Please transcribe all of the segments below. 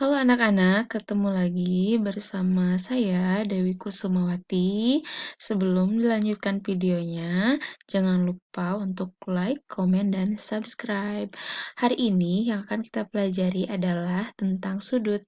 Halo anak-anak, ketemu lagi bersama saya Dewi Kusumawati. Sebelum dilanjutkan videonya, jangan lupa untuk like, komen, dan subscribe. Hari ini yang akan kita pelajari adalah tentang sudut.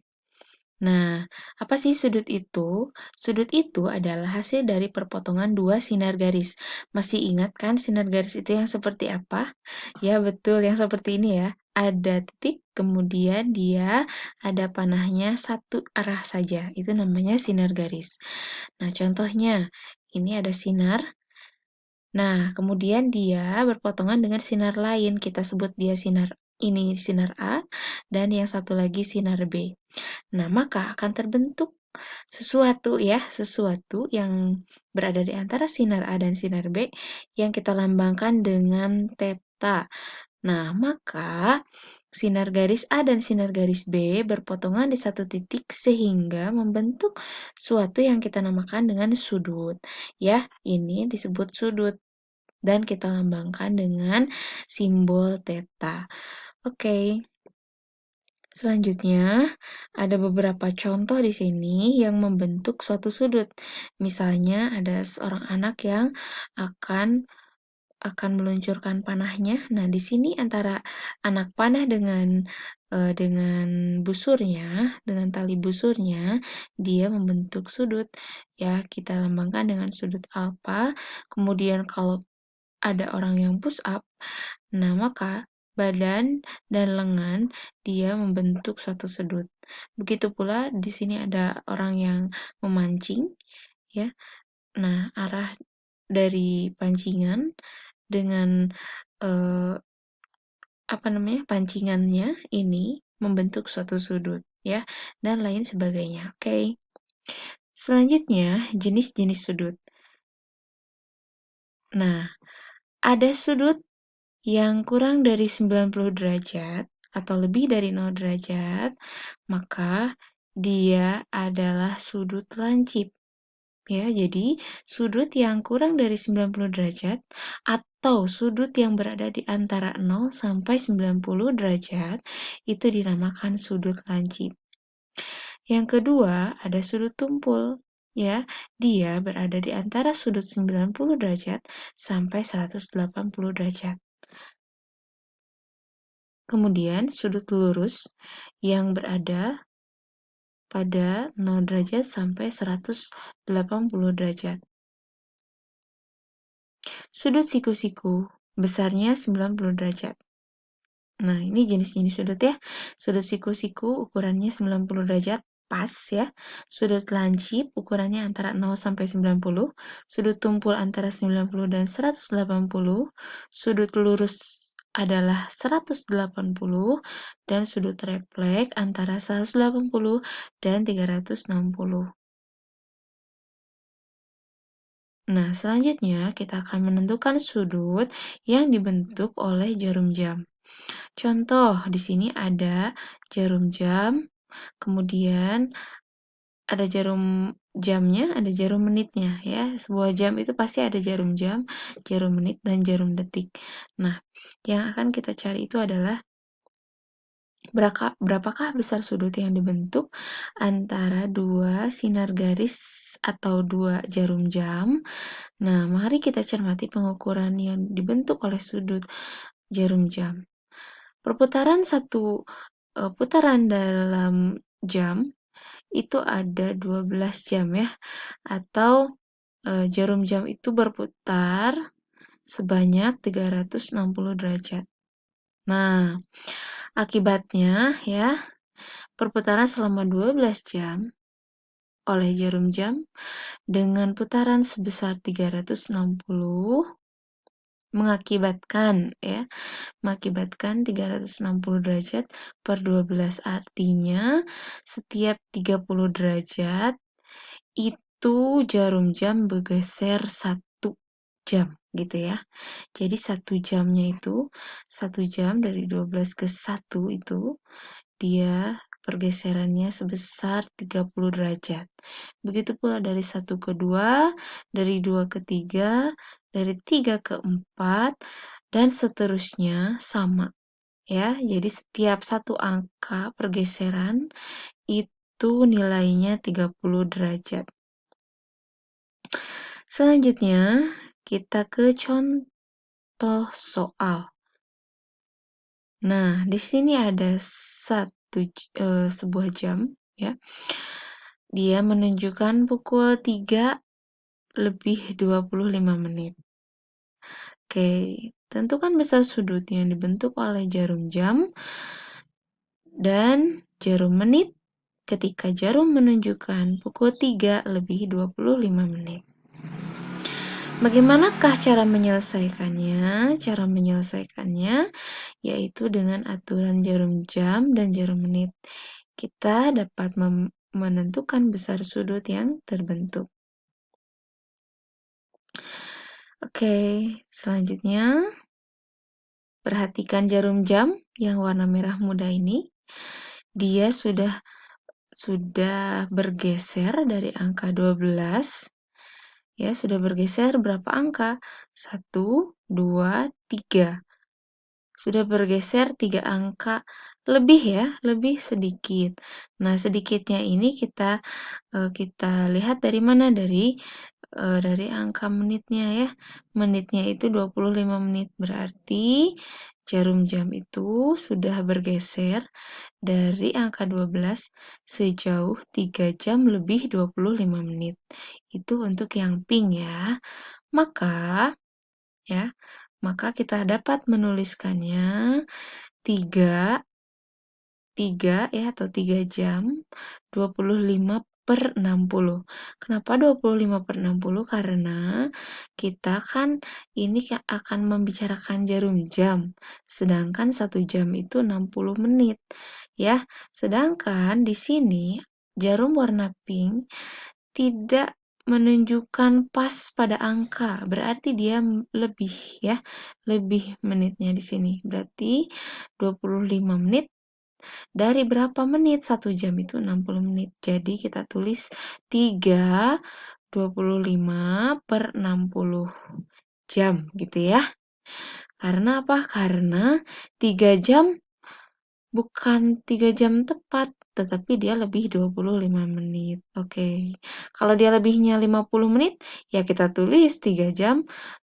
Nah, apa sih sudut itu? Sudut itu adalah hasil dari perpotongan dua sinar garis. Masih ingat kan sinar garis itu yang seperti apa? Ya, betul, yang seperti ini ya. Ada titik, kemudian dia ada panahnya satu arah saja. Itu namanya sinar garis. Nah, contohnya, ini ada sinar. Nah, kemudian dia berpotongan dengan sinar lain. Kita sebut dia sinar ini sinar A, dan yang satu lagi sinar B. Nah, maka akan terbentuk sesuatu yang berada di antara sinar A dan sinar B yang kita lambangkan dengan theta. Nah, maka sinar garis A dan sinar garis B berpotongan di satu titik sehingga membentuk suatu yang kita namakan dengan sudut. Ya, ini disebut sudut dan kita lambangkan dengan simbol theta. Oke. Selanjutnya, ada beberapa contoh di sini yang membentuk suatu sudut. Misalnya, ada seorang anak yang akan meluncurkan panahnya. Nah, di sini antara anak panah dengan busurnya, dengan tali busurnya, dia membentuk sudut. Ya, kita lambangkan dengan sudut alfa. Kemudian kalau ada orang yang push up, nah maka badan dan lengan dia membentuk suatu sudut. Begitu pula di sini ada orang yang memancing, ya. Nah, arah dari pancingan dengan eh, pancingannya ini membentuk suatu sudut, ya, dan lain sebagainya. Oke. Selanjutnya, jenis-jenis sudut. Nah, ada sudut yang kurang dari 90 derajat atau lebih dari 0 derajat, maka dia adalah sudut lancip. Ya, jadi sudut yang kurang dari 90 derajat atau sudut yang berada di antara 0 sampai 90 derajat itu dinamakan sudut lancip. Yang kedua, ada sudut tumpul. Ya, dia berada di antara sudut 90 derajat sampai 180 derajat. Kemudian sudut lurus yang berada pada 0 derajat sampai 180 derajat. Sudut siku-siku besarnya 90 derajat. Nah, ini jenis-jenis sudut ya. Sudut siku-siku ukurannya 90 derajat pas ya. Sudut lancip ukurannya antara 0 sampai 90. Sudut tumpul antara 90 dan 180. Sudut lurus adalah 180 dan sudut refleks antara 180 dan 360. Nah, selanjutnya kita akan menentukan sudut yang dibentuk oleh jarum jam. Contoh, di sini ada jarum jam, kemudian ada jarum jamnya, ada jarum menitnya ya. Sebuah jam itu pasti ada jarum jam, jarum menit, dan jarum detik. Nah, yang akan kita cari itu adalah berapakah besar sudut yang dibentuk antara dua sinar garis atau dua jarum jam. Nah, mari kita cermati pengukuran yang dibentuk oleh sudut jarum jam. Perputaran satu putaran dalam jam itu ada 12 jam ya, atau jarum jam itu berputar sebanyak 360 derajat. Nah, akibatnya ya, perputaran selama 12 jam oleh jarum jam dengan putaran sebesar 360 mengakibatkan 360 derajat per 12, artinya setiap 30 derajat itu jarum jam bergeser 1 jam gitu ya. Jadi 1 jamnya itu 1 jam dari 12 ke 1 itu dia pergeserannya sebesar 30 derajat. Begitu pula dari 1 ke 2, dari 2 ke 3, dari 3 ke 4, dan seterusnya sama. ya. Jadi setiap satu angka pergeseran itu nilainya 30 derajat. Selanjutnya, kita ke contoh soal. Nah, di sini ada sebuah jam, ya. Dia menunjukkan pukul 3:25. Oke, tentukan besar sudut yang dibentuk oleh jarum jam dan jarum menit ketika jarum menunjukkan pukul 3:25. Bagaimanakah cara menyelesaikannya? Cara menyelesaikannya yaitu dengan aturan jarum jam dan jarum menit. Kita dapat menentukan besar sudut yang terbentuk. Oke, selanjutnya perhatikan jarum jam yang warna merah muda ini. Dia sudah bergeser dari angka 12. Ya, sudah bergeser berapa angka? 1, 2, 3. Sudah bergeser 3 angka lebih ya, lebih sedikit. Nah, sedikitnya ini kita lihat dari mana? Dari angka menitnya ya. Menitnya itu 25 menit. Berarti jarum jam itu sudah bergeser dari angka 12 sejauh 3 jam lebih 25 menit. Itu untuk yang pink ya. Maka kita dapat menuliskannya 3 ya, atau 3 jam 25/60. Kenapa 25/60? Karena kita kan ini akan membicarakan jarum jam, sedangkan 1 jam itu 60 menit ya. Sedangkan di sini jarum warna pink tidak menunjukkan pas pada angka, berarti dia lebih ya, lebih menitnya di sini. Berarti 25 menit dari berapa menit? 1 jam itu 60 menit. Jadi kita tulis 3/25/60 jam gitu ya. Karena apa? Karena 3 jam bukan 3 jam tepat, tetapi dia lebih 25 menit. Oke. Kalau dia lebihnya 50 menit, ya kita tulis 3 jam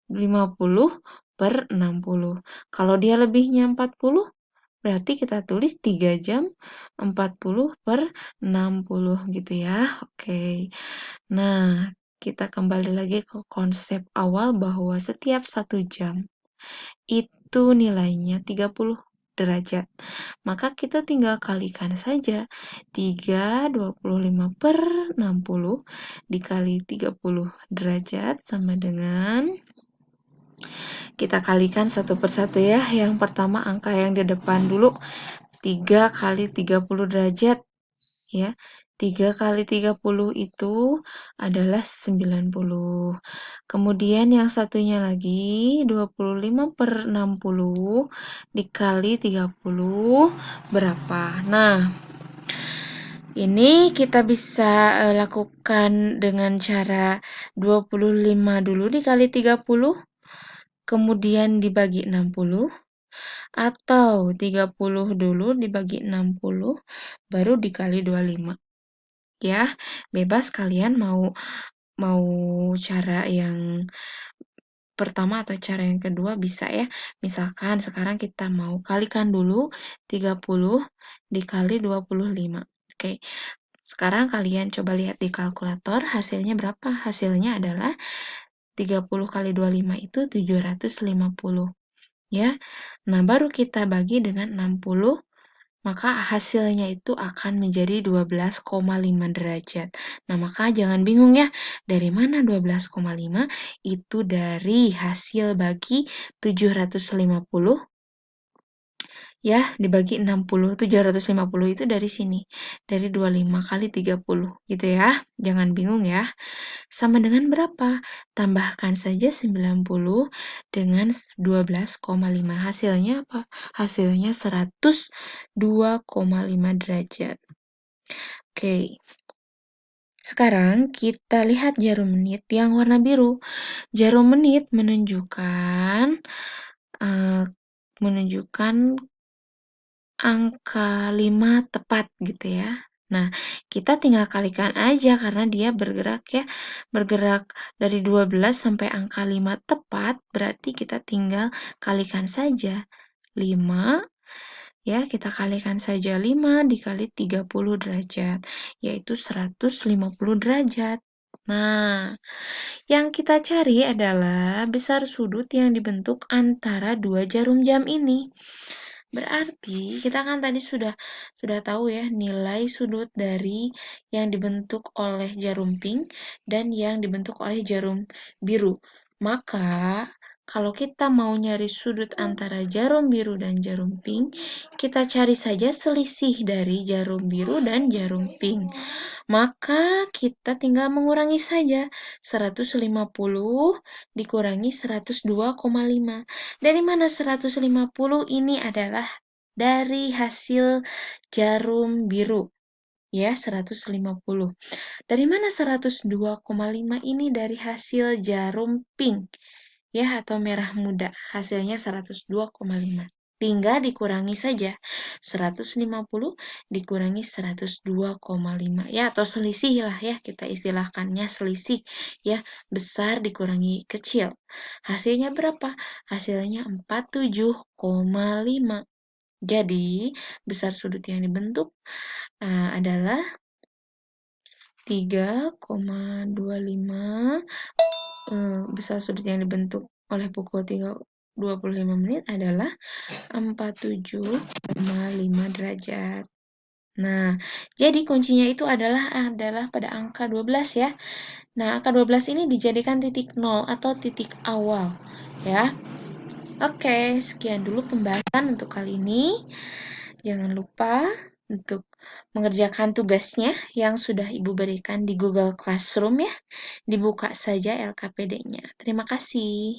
50/60. Kalau dia lebihnya 40, berarti kita tulis 3 jam 40/60 gitu ya. Oke. Nah, kita kembali lagi ke konsep awal bahwa setiap 1 jam itu nilainya 30 derajat. Maka kita tinggal kalikan saja 3/25/60 dikali 30 derajat sama dengan, kita kalikan satu persatu ya. Yang pertama angka yang di depan dulu, 3 kali 30 derajat ya. 3 kali 30 itu adalah 90. Kemudian yang satunya lagi 25/60 dikali 30 berapa? Nah, ini kita bisa lakukan dengan cara 25 dulu dikali 30, kemudian dibagi 60, atau 30 dulu dibagi 60, baru dikali 25. Ya, bebas kalian mau cara yang pertama atau cara yang kedua bisa ya. Misalkan sekarang kita mau kalikan dulu 30 dikali 25. Oke. Sekarang kalian coba lihat di kalkulator hasilnya berapa? Hasilnya adalah 30 kali 25 itu 750. Ya. Nah, baru kita bagi dengan 60, maka hasilnya itu akan menjadi 12,5 derajat. Nah, maka jangan bingung ya, dari mana 12,5? Itu dari hasil bagi 750 ya, dibagi 60. 750 itu dari sini, dari 25 kali 30 gitu ya. Jangan bingung ya. Sama dengan berapa? Tambahkan saja 90 dengan 12,5. Hasilnya apa? Hasilnya 102,5 derajat. Oke. Sekarang kita lihat jarum menit yang warna biru. Jarum menit menunjukkan angka 5 tepat gitu ya. Nah, kita tinggal kalikan aja karena dia bergerak ya, bergerak dari 12 sampai angka 5 tepat, berarti kita tinggal kalikan saja. 5, ya kita kalikan saja 5 dikali 30 derajat, yaitu 150 derajat. Nah, yang kita cari adalah besar sudut yang dibentuk antara dua jarum jam ini. Berarti kita kan tadi sudah tahu ya nilai sudut dari yang dibentuk oleh jarum pink dan yang dibentuk oleh jarum biru. Maka kalau kita mau nyari sudut antara jarum biru dan jarum pink, kita cari saja selisih dari jarum biru dan jarum pink. Maka kita tinggal mengurangi saja 150 dikurangi 102,5. Dari mana 150? Ini adalah dari hasil jarum biru. Ya, 150. Dari mana 102,5? Ini dari hasil jarum pink. Ya, atau merah muda. Hasilnya 102,5. Tinggal dikurangi saja. 150 dikurangi 102,5. Ya, atau selisih lah ya. Kita istilahkannya selisih. Ya, besar dikurangi kecil. Hasilnya berapa? Hasilnya 47,5. Jadi, besar sudut yang dibentuk adalah 3,25. Besar sudut yang dibentuk oleh pukul 3:25 menit adalah 47,5 derajat. Nah, jadi kuncinya itu adalah pada angka 12 ya. Nah, angka 12 ini dijadikan titik 0 atau titik awal ya. Oke, sekian dulu pembahasan untuk kali ini. Jangan lupa untuk mengerjakan tugasnya yang sudah Ibu berikan di Google Classroom ya. Dibuka saja LKPD-nya. Terima kasih.